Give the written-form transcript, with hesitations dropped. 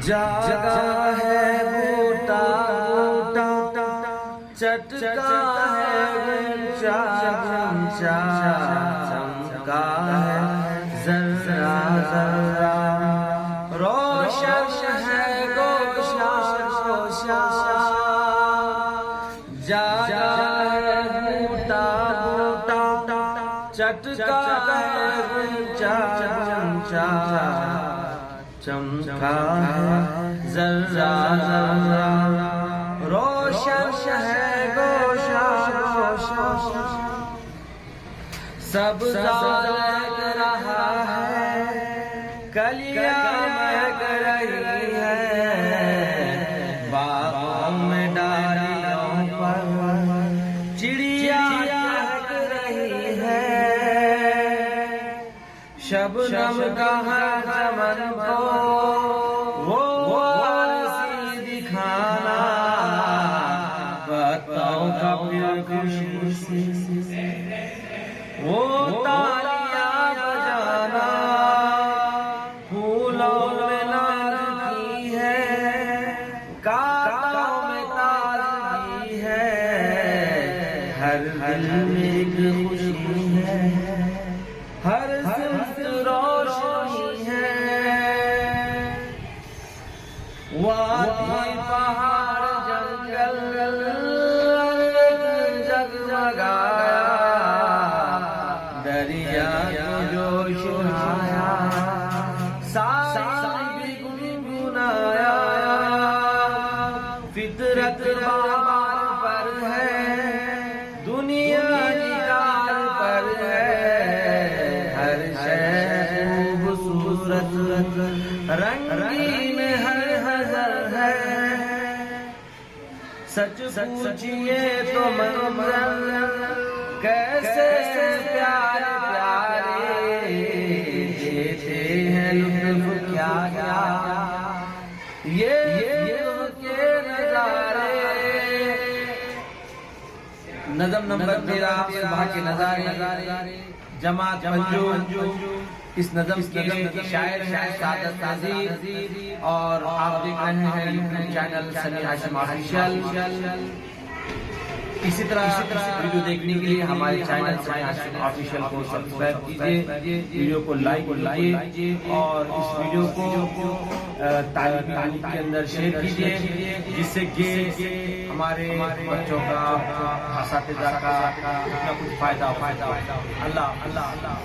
जागा है बूटा बूटा, चटका है गुंचा गुंचा, चमका है जर्रा जर्रा, रोशन है गोशा गोशा। जागा है बूटा बूटा, चटका है गुंचा गुंचा, चमका है जर्रा जर्रा, रोशन है गोशा गोशा। सब्ज़ा लग रहा है, कलियां महक रही है, बागों में डालियों पर चिड़िया चहक रही है। शबनम का हर चमन को वो आरज़ी दिखाना, पत्तों का प्यार खुशी से वो तालियां बजाना, फूलों में नाज़गी है, कांटों में ताज़गी है, हर दिल में एक खुशी है, हर सिमत रोशनी है। वादी पहाड़ जंगल जगमगाया, दरिया को जोश आया, सारी गुनगुनाया। फितरत बाबार पर है, दुनिया निगार पर है, हर शय खूबसूरत रंगीन हर हज़र है। सच पूछिए तो मंज़र कैसे प्यारे प्यारे, देते हैं लुत्फ़ क्या क्या ये के नज़ारे। नज़म नंबर 13 सुबह के नज़ारे, जमात मंजू। इस नज़म के शायर हैं सादत नाज़ीर, और आप देख रहे हैं YouTube channel Sunny Hashim official. इसी तरह वीडियो देखने के लिए हमारे चैनल सनी हाशिम ऑफिशियल को सब्सक्राइब कीजिए, वीडियो को लाइक कीजिए, और इस वीडियो को तालिब इल्म के अंदर शेयर कीजिए, जिससे कि हमारे बच्चों का, असातिज़ा का कुछ फायदा। अल्लाह अल्लाह अल्लाह।